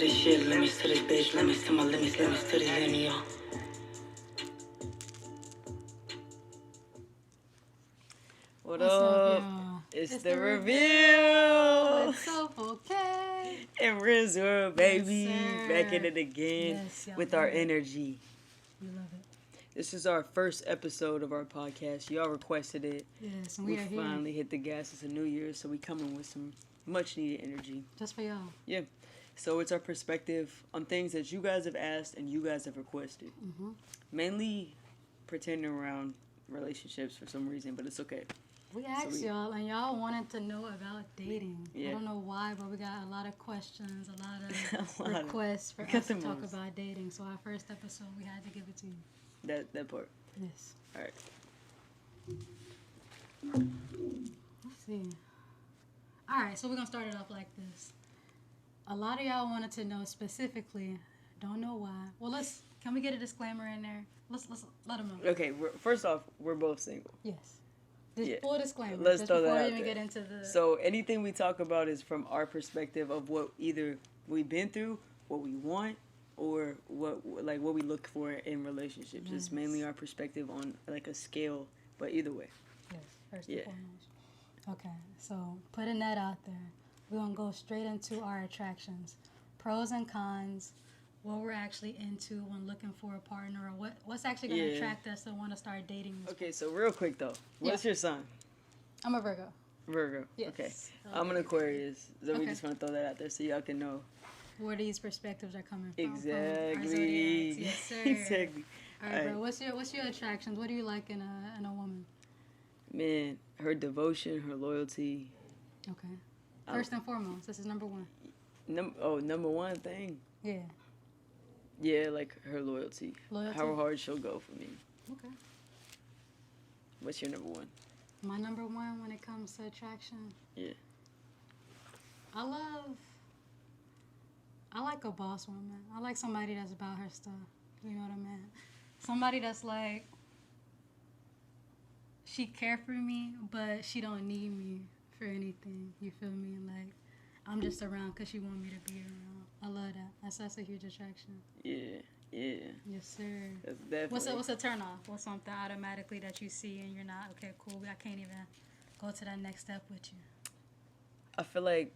this shit, limits to this bitch, limits to my limits, limits to the end, yo. What What's up? y'all? It's the reveal. reveal. It's so okay. And Rizzo, baby. Yes, Back in sir. it again Yes, y'all with our love it. energy. We love it. This is our first episode of our podcast. Y'all requested it. Yes, and We we are here finally hit the gas. It's a new year, so we coming with some much needed energy. just for y'all. So it's our perspective on things that you guys have asked and you guys have requested. Mm-hmm. Mainly pretending around relationships for some reason, but it's okay. We asked y'all, and y'all wanted to know about dating. Yeah. I don't know why, but we got a lot of questions, a lot of A lot of- requests for got us to the talk most. about dating. So our first episode, we had to give it to you. That part. Yes. All right. Let's see. All right, so we're gonna start it off like this. A lot of y'all wanted to know specifically. Don't know why. Well, can we get a disclaimer in there? Let's let them know. Okay, first off, we're both single. Yes. Just Yeah. full disclaimer. Let's just throw before that we out even there. get into the. So anything we talk about is from our perspective of what either we've been through, what we want, or what we look for in relationships. It's Yes. mainly our perspective on like a scale, but either way. Yes, first Yeah. and foremost. Okay, so putting that out there, we're gonna go straight into our attractions, pros and cons, what we're actually into when looking for a partner, or what's actually gonna Yeah. attract us to want to start dating. This Okay, so real quick though, what's your sign? I'm a Virgo. Virgo. Yes. Okay. I'm an Aquarius. So we Okay. just want to throw that out there so y'all can know. Where these perspectives are coming from. Exactly. From our zodiacs. Yes, sir. Exactly. All right, bro. What's your attractions? What do you like in a woman? Man, her devotion, her loyalty. Okay. First and foremost, this is number one. Number one thing. Yeah. Yeah, like her loyalty. Loyalty. How hard she'll go for me. Okay. What's your number one? My number one when it comes to attraction. Yeah. I like a boss woman. I like somebody that's about her stuff. You know what I mean? Somebody that's like, she care for me, but she don't need me for anything. You feel me? Like, I'm just around because she want me to be around. I love that. That's a huge attraction. Yeah. Yes, sir. That's definitely. What's a turn off? What's something automatically that you see and you're not, okay, cool, I can't even go to that next step with you? I feel like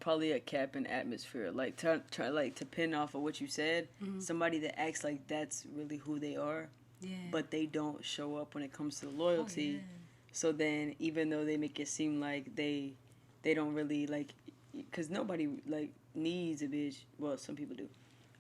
probably a cap and atmosphere. Like try like to pin off of what you said. Mm-hmm. Somebody that acts like that's really who they are, Yeah. but they don't show up when it comes to loyalty. Oh, yeah. So then, even though they make it seem like they don't really like, because nobody like needs a bitch. Well, some people do,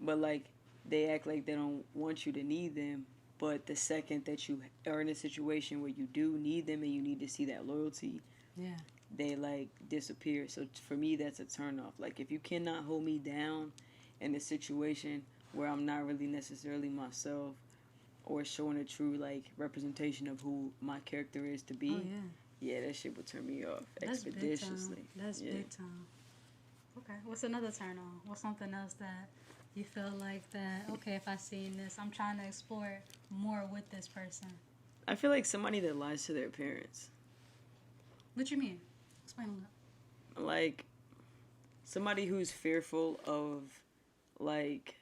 but like they act like they don't want you to need them. But the second that you are in a situation where you do need them and you need to see that loyalty, Yeah. they like disappear. So for me, that's a turn off. Like if you cannot hold me down in a situation where I'm not really necessarily myself or showing a true like representation of who my character is to be, Oh, yeah. yeah, that shit would turn me off That's expeditiously. big time. That's yeah. big time. Okay. What's another turn on? What's something else that you feel like that, okay, if I seen this, I'm trying to explore more with this person? I feel like somebody that lies to their parents. What you mean? Explain a little. Like somebody who's fearful of like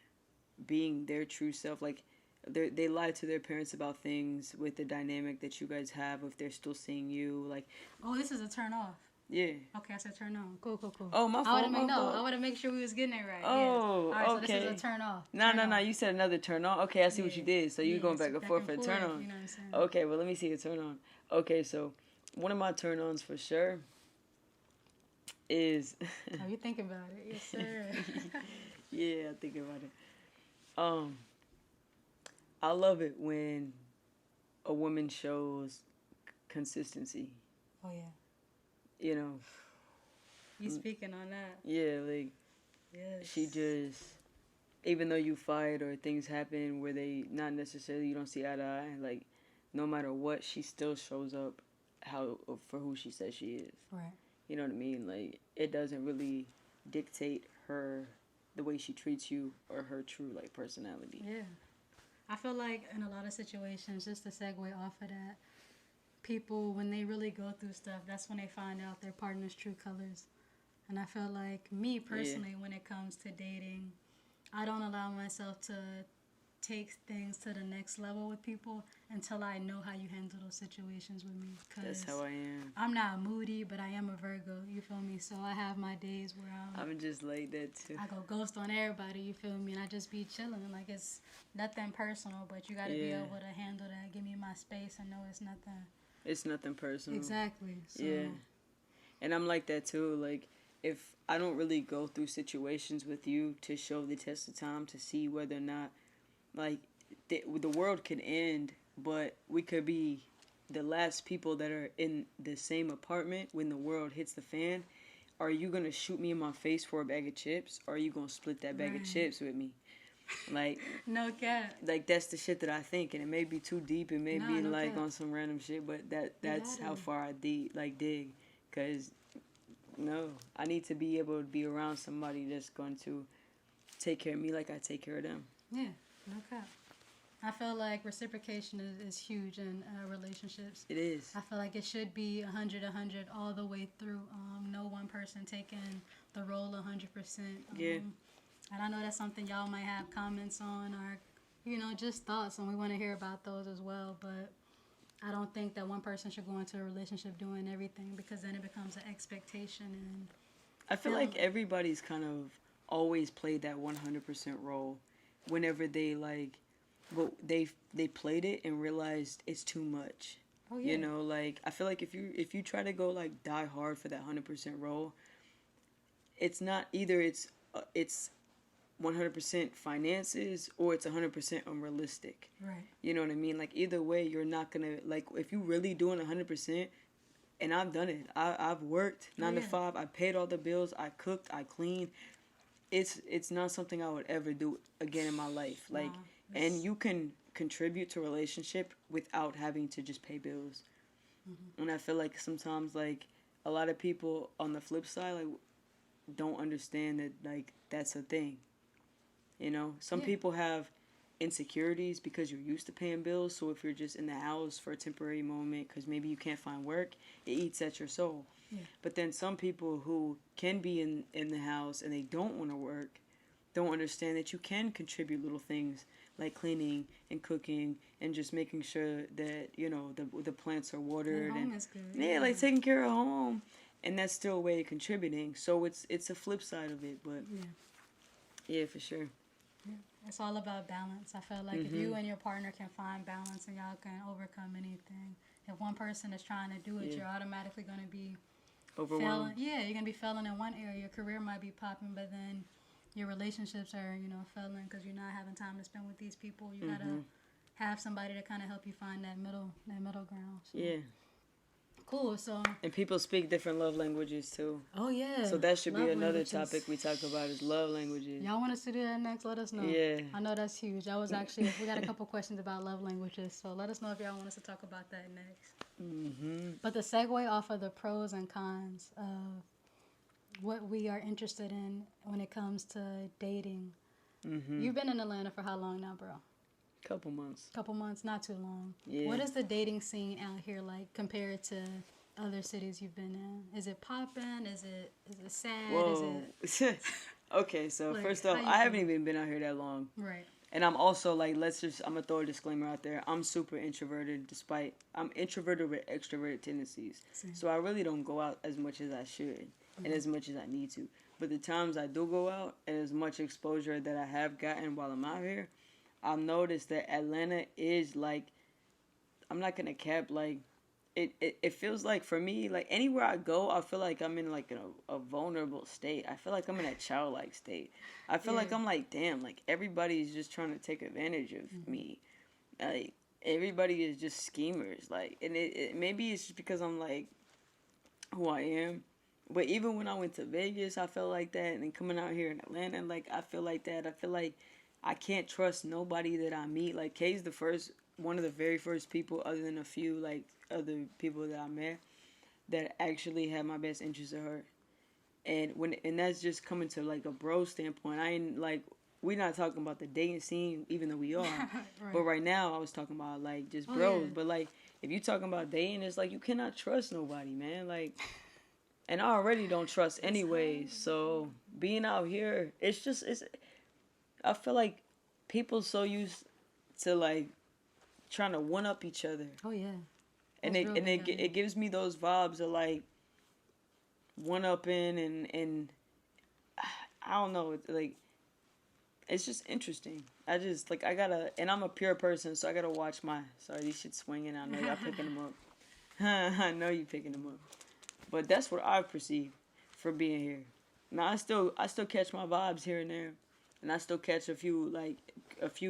being their true self. Like they lie to their parents about things with the dynamic that you guys have if they're still seeing you. Like, Oh, this is a turn off. yeah. Okay, I said turn on. Cool. Oh, my fault. I want to make sure we was getting it right. Oh, All right, so okay. this is a turn off. No. Turn off. You said another turn on. Okay, I see what you did. So you're going back and forth for a turn on. You know what I'm saying? Okay, well, let me see a turn on. Okay, so one of my turn ons for sure is. Oh, you think about it. Yes, sir. Yeah, I think about it. I love it when a woman shows consistency. Oh, yeah. You know, You speaking on that. yeah, like Yes. she just, even though you fight or things happen where they not necessarily you don't see eye to eye, like no matter what, she still shows up for who she says she is. Right. You know what I mean? Like it doesn't really dictate the way she treats you or her true like personality. Yeah. I feel like in a lot of situations, just to segue off of that, people, when they really go through stuff, that's when they find out their partner's true colors. And I feel like me personally, when it comes to dating, I don't allow myself to take things to the next level with people until I know how you handle those situations with me. That's how I am. I'm not moody, but I am a Virgo. You feel me? So I have my days where I'm just like that too. I go ghost on everybody. You feel me? And I just be chilling. Like it's nothing personal, but you got to be able to handle that. Give me my space and know it's nothing. It's nothing personal. Exactly. So. Yeah. And I'm like that too. Like, if I don't really go through situations with you to show the test of time to see whether or not, like, the world could end, but we could be the last people that are in the same apartment when the world hits the fan. Are you going to shoot me in my face for a bag of chips? Or are you going to split that bag of chips with me? Like, no cap. Like, that's the shit that I think. And it may be too deep. It may be, like, cap. On some random shit. But that's how far I dig. Because, no, I need to be able to be around somebody that's going to take care of me like I take care of them. Yeah, no cap. I feel like reciprocation is huge in relationships. It is. I feel like it should be 100 all the way through. No one person taking the role 100%. Yeah. And I know that's something y'all might have comments on or, you know, just thoughts, and we want to hear about those as well. But I don't think that one person should go into a relationship doing everything, because then it becomes an expectation. And I feel like everybody's kind of always played that 100% role whenever they, like, but they played it and realized it's too much. Oh, yeah. You know, like, I feel like if you try to go, like, die hard for that 100% role, it's not either it's 100% finances or it's 100% unrealistic. Right. You know what I mean? Like, either way, you're not gonna, like, if you really doing 100%, and I've done it. I've worked 9 to 5. I paid all the bills. I cooked. I cleaned. It's not something I would ever do again in my life. Like, and you can contribute to a relationship without having to just pay bills. Mm-hmm. And I feel like sometimes, like, a lot of people on the flip side, like, don't understand that, like, that's a thing. You know, some people have insecurities because you're used to paying bills. So if you're just in the house for a temporary moment because maybe you can't find work, it eats at your soul. Yeah. But then some people who can be in the house and they don't want to work don't understand that you can contribute little things like cleaning and cooking and just making sure that, you know, the plants are watered. Home and is good. Yeah, like taking care of home. And that's still a way of contributing. So it's a flip side of it. But yeah, for sure. Yeah. It's all about balance. I feel like if you and your partner can find balance and y'all can overcome anything. If one person is trying to do it, you're automatically going to be overwhelmed. Yeah, you're going to be failing in one area. Your career might be popping, but then your relationships are, you know, failing because you're not having time to spend with these people. You got to have somebody to kind of help you find that middle ground. So. Yeah. Cool. So. And people speak different love languages too. Oh yeah. So that should be another topic we talk about is love languages. Y'all want us to do that next? Let us know. Yeah. I know that's huge. I was actually we got a couple questions about love languages, so let us know if y'all want us to talk about that next. Mm-hmm. But the segue off of the pros and cons of what we are interested in when it comes to dating. Mm-hmm. You've been in Atlanta for how long now, bro? Couple months, not too long. Yeah. What is the dating scene out here like compared to other cities you've been in? Is it popping? Is it sad? Whoa. Is it okay, so like, first off, I haven't even been out here that long. Right. And I'm also like, I'm gonna throw a disclaimer out there. I'm super introverted I'm introverted with extroverted tendencies. Same. So I really don't go out as much as I should and as much as I need to. But the times I do go out and as much exposure that I have gotten while I'm out here, I've noticed that Atlanta is like, I'm not gonna cap, like, it feels like for me, like anywhere I go, I feel like I'm in like a vulnerable state. I feel like I'm in a childlike state. I feel like I'm like, damn, like everybody's just trying to take advantage of me. Like everybody is just schemers. Like, and maybe it's just because I'm like who I am. But even when I went to Vegas, I felt like that. And then coming out here in Atlanta, like I feel like that. I feel like I can't trust nobody that I meet. Like Kay's one of the very first people, other than a few like other people that I met, that actually had my best interest at heart. And that's just coming to like a bro standpoint. I ain't like, we're not talking about the dating scene, even though we are. Right. But right now, I was talking about like just bros. Yeah. But like, if you talking about dating, it's like you cannot trust nobody, man. Like, And I already don't trust anyways. So being out here, it's. I feel like people so used to like trying to one up each other, Oh yeah. and That's real big out here. it gives me those vibes of like one upping and I don't know, it's like it's just interesting. I just like I gotta, and I'm a pure person, so I gotta watch my. Sorry, these shit swinging. I know y'all picking them up. I know you picking them up, but that's what I perceive for being here. Now I still catch my vibes here and there, and I still catch a few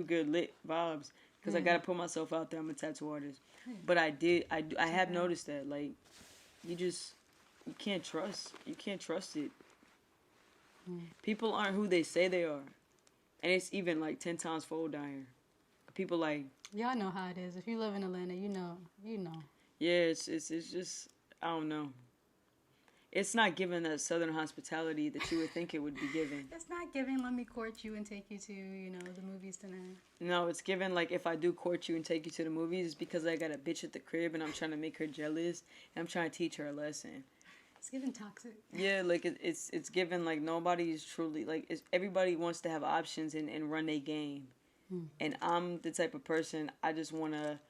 good lit vibes because I gotta put myself out there. I'm a tattoo artist, but I have noticed that like you can't trust it. People aren't who they say they are, and it's even like 10 times fold down here. People like Y'all know how it is. If you live in Atlanta, you know. yeah, it's just I don't know. It's not giving that southern hospitality that you would think it would be given. It's not giving. Let me court you and take you to the movies tonight. No, it's given like if I do court you and take you to the movies, it's because I got a bitch at the crib and I'm trying to make her jealous and I'm trying to teach her a lesson. It's giving toxic. Yeah, like it's given like nobody's truly like everybody wants to have options and run their game, and I'm the type of person I just wanna,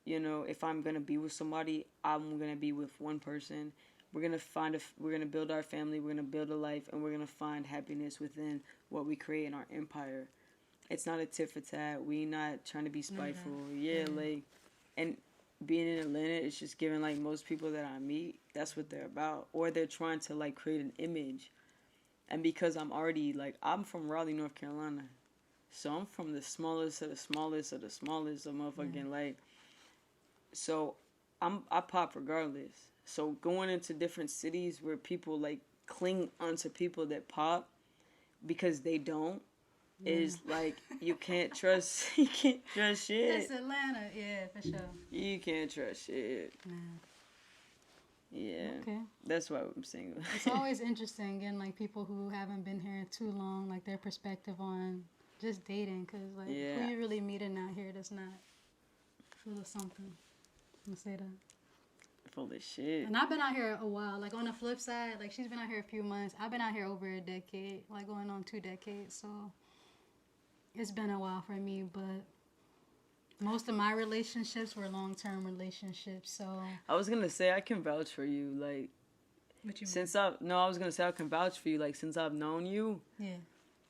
if I'm gonna be with somebody, I'm gonna be with one person. We're gonna build our family. We're gonna build a life, and we're gonna find happiness within what we create in our empire. It's not a tit for tat. We not trying to be spiteful. Yeah, like, and being in Atlanta, it's just giving like most people that I meet, that's what they're about, or they're trying to like create an image. And because I'm already like I'm from Raleigh, North Carolina, so I'm from the smallest of the smallest of the smallest of motherfucking like. So I pop regardless. So going into different cities where people like cling onto people that pop because they don't is like you can't trust shit. It's Atlanta, yeah, for sure. You can't trust shit. Yeah. Yeah. Okay. That's why I'm single. It's always interesting getting like people who haven't been here too long, like their perspective on just dating, because like who you really meeting out here that's not full of something. I'm gonna say that. Full of shit. And I've been out here a while. Like on the flip side, like she's been out here a few months. I've been out here over a decade, like going on 2 decades. So it's been a while for me, but most of my relationships were long-term relationships. So I was gonna say I can vouch for you, like since I was gonna say I can vouch for you, like since I've known you. Yeah.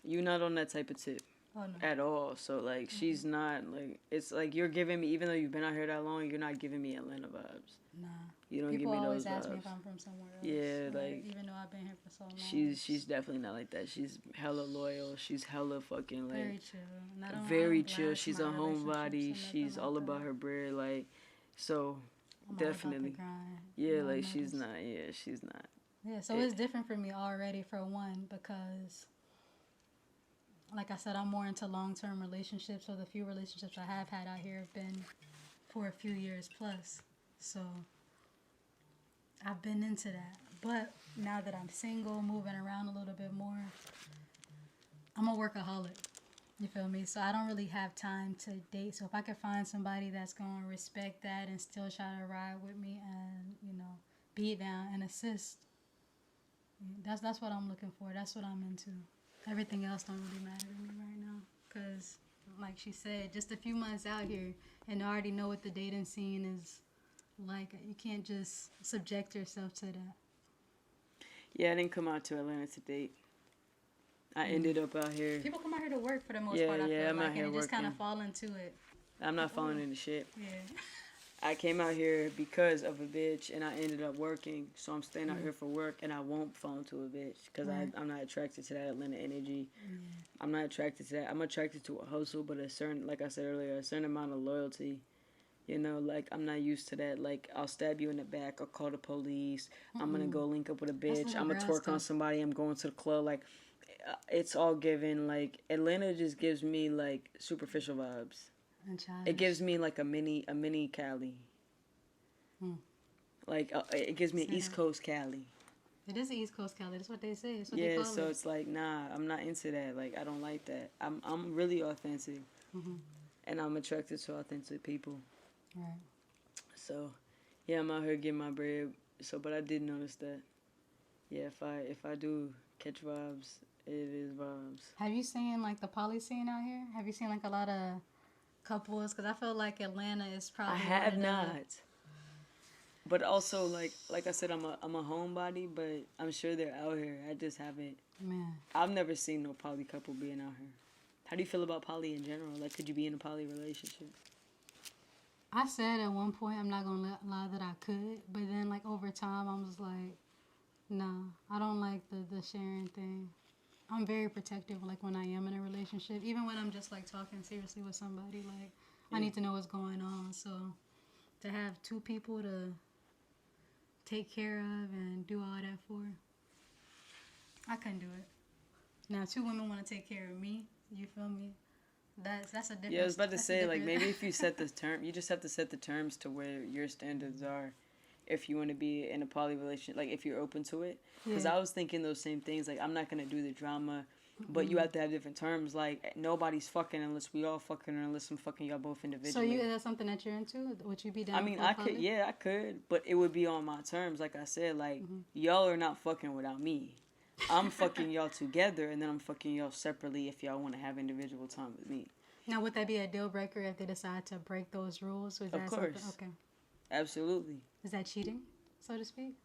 You're not on that type of tip. Oh, no. At all. So like she's not like it's like you're giving me, even though you've been out here that long, you're not giving me Atlanta vibes. Nah. You don't People give me always those ask vibes. me if I'm from somewhere else. Yeah, like even though I've been here for so long. She's definitely not like that. She's hella loyal. She's hella fucking like very chill. And I don't, very I don't chill. blast She's my a homebody. relationships or She's nothing all like about that. her bread. Like so, I'm all about the definitely. grind. Yeah, You know, like she's nothing's- not. Yeah, she's not. Yeah, so it's different for me already for one because, like I said, I'm more into long-term relationships. So the few relationships I have had out here have been for a few years plus. So I've been into that. But now that I'm single, moving around a little bit more, I'm a workaholic. You feel me? So I don't really have time to date. So if I could find somebody that's going to respect that and still try to ride with me and, be down and assist, that's what I'm looking for. That's what I'm into. Everything else don't really matter to me right now. Because, like she said, just a few months out here and I already know what the dating scene is like. You can't just subject yourself to that. Yeah, I didn't come out to Atlanta to date. I ended up out here. People come out here to work for the most Yeah, part, I yeah, feel I'm like, out here and just kind of working. fall into it. I'm not falling into shit. Yeah. I came out here because of a bitch, and I ended up working. So I'm staying out here for work, and I won't fall into a bitch because I'm not attracted to that Atlanta energy. I'm not attracted to that. I'm attracted to a hustle, but a certain, like I said earlier, a certain amount of loyalty. Like I'm not used to that. Like I'll stab you in the back. I'll call the police. I'm gonna go link up with a bitch. little I'm gonna girl twerk on stuff. somebody. I'm going to the club. Like it's all given. Like Atlanta just gives me like superficial vibes. And childish. It gives me like a mini Cali. Like it gives me East Coast Cali. It is the East Coast Cali. That's what they say. That's what they Yeah, call so it. it's like nah, I'm not into that. Like I don't like that. I'm really authentic, and I'm attracted to authentic people. Right. So yeah, I'm out here getting my bread. So, but I did notice that. Yeah, if I do catch vibes, it is vibes. Have you seen like the poly scene out here? Have you seen like a lot of couples? Because I feel like Atlanta is probably I have one of not. But also, like I said, I'm a homebody, but I'm sure they're out here. I just haven't. Man, I've never seen no poly couple being out here. How do you feel about poly in general? Like, could you be in a poly relationship? I said at one point I'm not gonna lie that I could, but then like over time I'm just like, no, I don't like the sharing thing. I'm very protective like when I am in a relationship, even when I'm just like talking seriously with somebody. Like I need to know what's going on. So to have two people to take care of and do all that for, I couldn't do it. Now two women want to take care of me. You feel me? That's a different. Yeah, I was about to that's a say, like, different- maybe if you set the term, you just have to set the terms to where your standards are. If you want to be in a poly relationship, like, if you're open to it. Because Yeah. I was thinking those same things. Like, I'm not going to do the drama, but you have to have different terms. Like, nobody's fucking unless we all fucking, or unless I'm fucking y'all both So individually. you that's something that you're into? Would you be down? I mean, for I poly? could, yeah, I could, but it would be on my terms. Like I said, like, y'all are not fucking without me. I'm fucking y'all together, and then I'm fucking y'all separately if y'all want to have individual time with me. Now, would that be a deal breaker if they decide to break those rules? Is Of that course. something? Okay. Absolutely. Is that cheating, so to speak?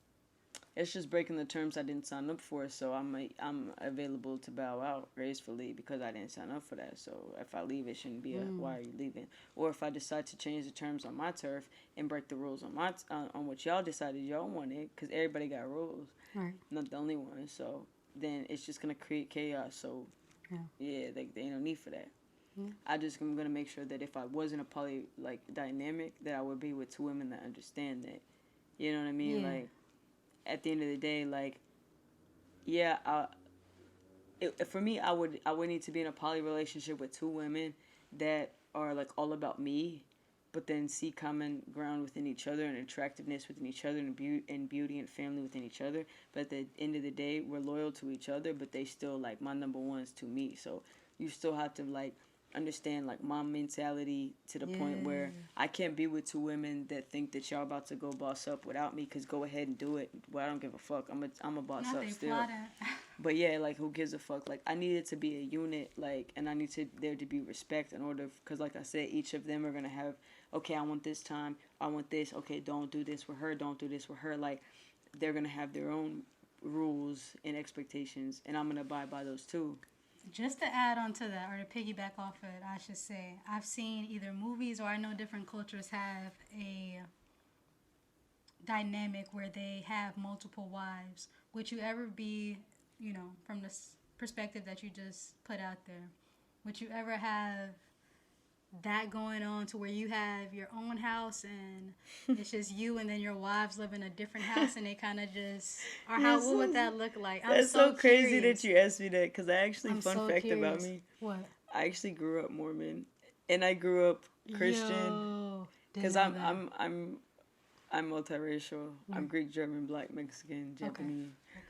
It's just breaking the terms I didn't sign up for, so I'm available to bow out gracefully because I didn't sign up for that. So if I leave, it shouldn't be a why are you leaving? Or if I decide to change the terms on my turf and break the rules on my on what y'all decided y'all wanted, because everybody got rules, Right. I'm not the only one. So then it's just gonna create chaos. So yeah, there ain't no need for that. Yeah. I'm gonna make sure that if I wasn't a poly like dynamic, that I would be with two women that understand that. You know what I mean? Yeah. Like, at the end of the day, like, yeah, for me, I would need to be in a poly relationship with two women that are like all about me, but then see common ground within each other and attractiveness within each other and beauty and family within each other. But at the end of the day, we're loyal to each other, but they still like my number ones to me. So you still have to like understand like my mentality to the point where I can't be with two women that think that y'all about to go boss up without me, because go ahead and do it. Well, I don't give a fuck. I'm a boss Not up they still. plotting. But yeah, like, who gives a fuck? Like, I need it to be a unit, like, and I need there to be respect in order, because like I said, each of them are gonna have, okay, I want this time, I want this, okay, don't do this with her, don't do this with her. Like, they're gonna have their own rules and expectations, and I'm gonna abide by those too. Just to add on to that, or to piggyback off it, I should say, I've seen either movies or I know different cultures have a dynamic where they have multiple wives. Would you ever be, from this perspective that you just put out there, would you ever have that going on to where you have your own house and it's just you and then your wives live in a different house and they kind of just, or what would that look like? That's so crazy curious. that you asked me that, because I actually, I'm fun so fact about curious. me, What? I actually grew up Mormon, and I grew up Christian, Yo, because didn't know that. I'm multiracial. I'm Greek, German, Black, Mexican, Japanese. Okay.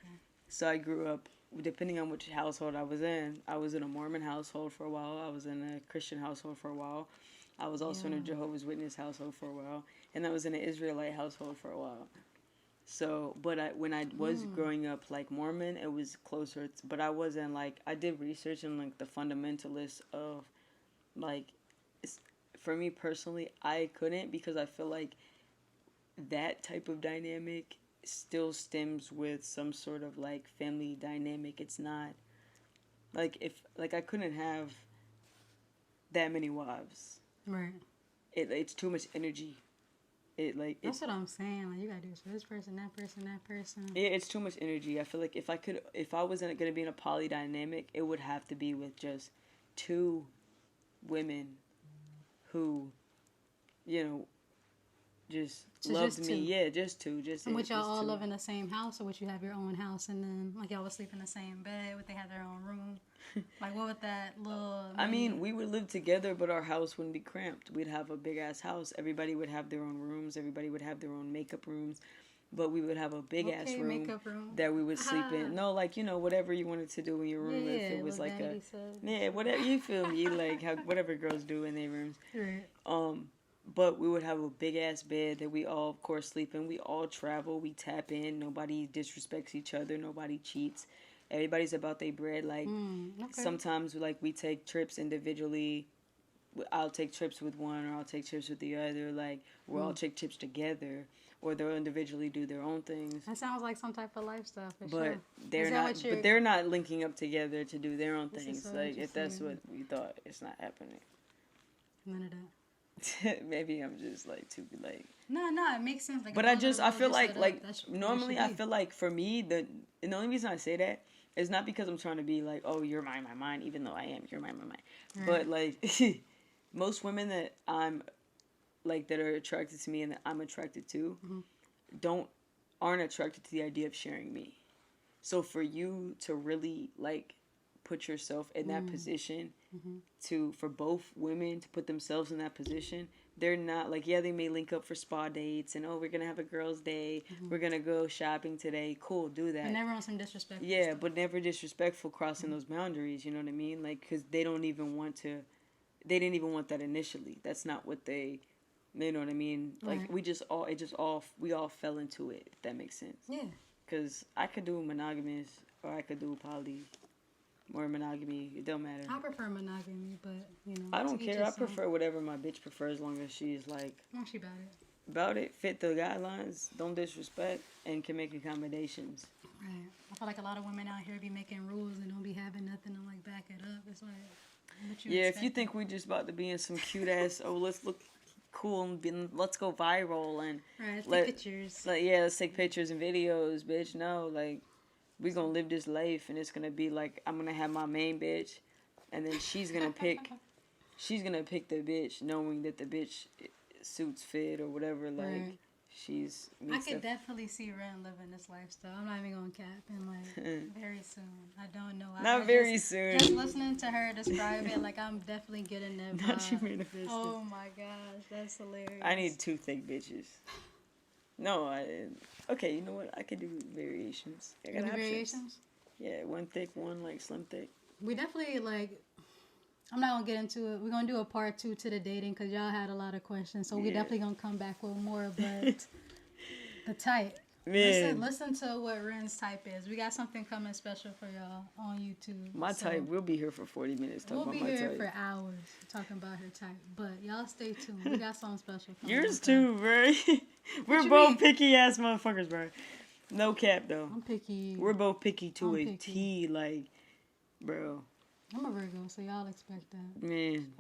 So I grew up, depending on which household I was in a Mormon household for a while. I was in a Christian household for a while. I was also in a Jehovah's Witness household for a while. And I was in an Israelite household for a while. So, but when I was growing up like Mormon, it was closer. But I wasn't like, I did research on like the fundamentalists of like, for me personally, I couldn't, because I feel like that type of dynamic still stems with some sort of like family dynamic. It's not like, if like I couldn't have that many wives. Right. It's too much energy. That's what I'm saying. Like, you gotta do this for this person, that person, that person. It's too much energy. I feel like if I wasn't gonna be in a poly dynamic, it would have to be with just two women who, just So loved just me. two. Yeah, just two. And would y'all just all two. live in the same house, or would you have your own house and then like y'all would sleep in the same bed? Would they have their own room? Like, what would that little? I mean, we would live together, but our house wouldn't be cramped. We'd have a big ass house. Everybody would have their own rooms. Everybody would have their own makeup rooms. But we would have a big ass room makeup room that we would sleep in. No, like, whatever you wanted to do in your room. If it was like said. yeah, whatever, you feel me, like how whatever girls do in their rooms. Right. But we would have a big ass bed that we all, of course, sleep in. We all travel. We tap in. Nobody disrespects each other. Nobody cheats. Everybody's about their bread. Like Okay. sometimes, like we take trips individually. I'll take trips with one, or I'll take trips with the other. Like we'll all take trips together, or they'll individually do their own things. That sounds like some type of lifestyle for But sure. they're Is that not. what you're- But they're not linking up together to do their own This is things. so Like if that's what interesting. we thought, it's not happening. None of that. Maybe I'm just like too like. No, it makes sense. Like, But if I all the just I rules feel are like set up, like that's what it normally should I be. feel like for me the only reason I say that is not because I'm trying to be like, oh, you're my mind, even though I am, you're my mind. Right. But like most women that I'm like that are attracted to me and that I'm attracted to aren't attracted to the idea of sharing me. So for you to really like put yourself in that position for both women to put themselves in that position, they're not like, yeah, they may link up for spa dates and, oh, we're gonna have a girls' day, we're gonna go shopping today, cool, do that. But never on some disrespect. Yeah, but never disrespectful, crossing those boundaries, you know what I mean? Like, because they didn't even want that initially. That's not what you know what I mean? Like, Right. we all fell into it, if that makes sense. Yeah. Because I could do monogamous, or I could do poly, or monogamy, it don't matter. I prefer monogamy, but you know. I don't to each care, I his own. prefer whatever my bitch prefers, as long as she's, like, Won't she about it? about it, fit the guidelines, don't disrespect, and can make accommodations. Right. I feel like a lot of women out here be making rules and don't be having nothing to like back it up. It's like, what you Yeah, if you expect? think we just about to be in some cute ass, oh, let's look cool and let's go viral and Right, it's the let- pictures. like, yeah, let's take pictures and videos, bitch. No, like, we gonna live this life, and it's gonna be like, I'm gonna have my main bitch, and then she's gonna pick the bitch, knowing that the bitch suits fit or whatever. Like, Right. she's I meets could the- definitely see Ren living this lifestyle. I'm not even gonna cap and like very soon. I don't know. Not very soon. Just listening to her describe it, like I'm definitely getting that vibe. Not you manifested. Oh my gosh, that's hilarious. I need 2 thick bitches. No, okay, you know what? I could do variations. I got Any options. variations. Yeah, 1 thick, 1 like slim thick. We definitely like. I'm not gonna get into it. We're gonna do a part 2 to the dating because y'all had a lot of questions. So we Yeah. definitely gonna come back with more. But the type. Man, Listen to what Ren's type is. We got something coming special for y'all on YouTube. my So type, we'll be here for 40 minutes talking We'll be about my here type. for hours talking about her type. But y'all stay tuned. We got something special coming. Yours up. too, bro. We're you both mean? picky ass motherfuckers, bro. No cap though. I'm picky. We're both picky to I'm a picky. T, like, bro. I'm a Virgo, so y'all expect that. Man,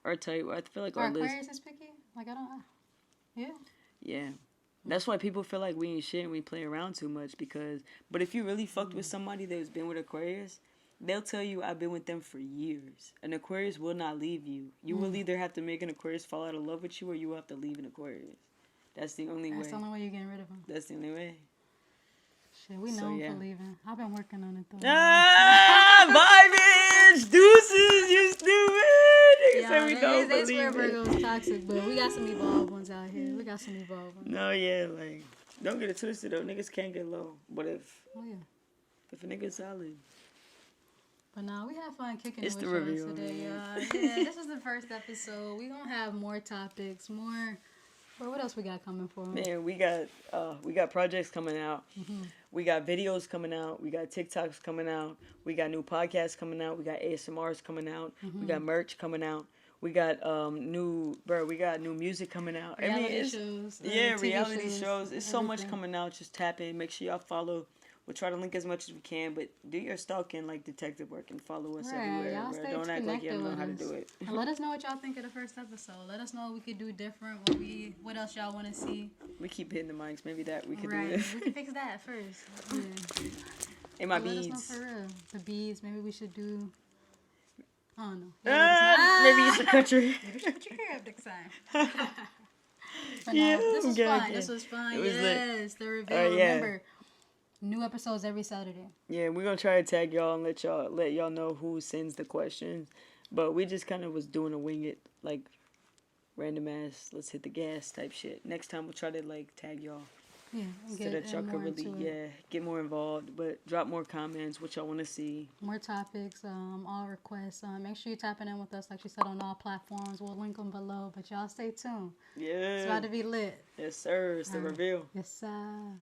our type. I feel like Our our list. Aquarius is picky? Like, I don't know. Yeah. Yeah. That's why people feel like we ain't shit and we play around too much but if you really fucked with somebody that's been with Aquarius, they'll tell you I've been with them for years. An Aquarius will not leave you. You will either have to make an Aquarius fall out of love with you or you will have to leave an Aquarius. That's the only That's way. the only way you're getting rid of them. That's the only way. Shit, we So, know yeah. for leaving. I've been working on it, though. Ah, bye, bitch. Deuces, you stupid. Niggas say we don't they swear believe it. Virgo's toxic, but we got some evolved ones out here. We got some evolved ones. No, yeah, like, don't get it twisted though. Niggas can't get low. But if Oh, yeah. a nigga's solid, But nah, we had fun kicking It's it the with y'all reveal, today, man. y'all. Yeah, this was the first episode. We gonna have more topics, more. But what else we got coming for 'em? man, we got projects coming out. We got videos coming out. We got TikToks coming out. We got new podcasts coming out. We got ASMRs coming out. We got merch coming out. We got new music coming out. Reality shows. Yeah, TV reality shows. It's so much everything. coming out. Just tap in. Make sure y'all follow. We'll try to link as much as we can, but do your stalking like detective work and follow us Right, everywhere. y'all Bro. stay Don't act like you don't connected know with how to us. do it. And let us know what y'all think of the first episode. Let us know what we could do different. What else y'all want to see? We keep hitting the mics. Maybe that we could do Right, it. we can fix that first. Yeah. And my Let us know beads. for real. The beads. Maybe we should do. I don't know. Maybe it's a country. Maybe we should put your hair up next time. But Yeah, no, this was okay, fun. okay. This was fun. It was lit. Yes, the reveal. Yeah. Remember, new episodes every Saturday. Yeah, we're gonna try to tag y'all and let y'all know who sends the questions. But we just kind of was doing a wing it, like random ass, let's hit the gas type shit. Next time we'll try to like tag y'all. Yeah, and So that y'all more could really, into it. get more involved. But drop more comments, what y'all want to see. More topics, all requests. Make sure you're tapping in with us, like she said, on all platforms. We'll link them below. But y'all stay tuned. It's Yeah. about to be lit. Yes, sir. It's the All right. reveal. Yes, sir.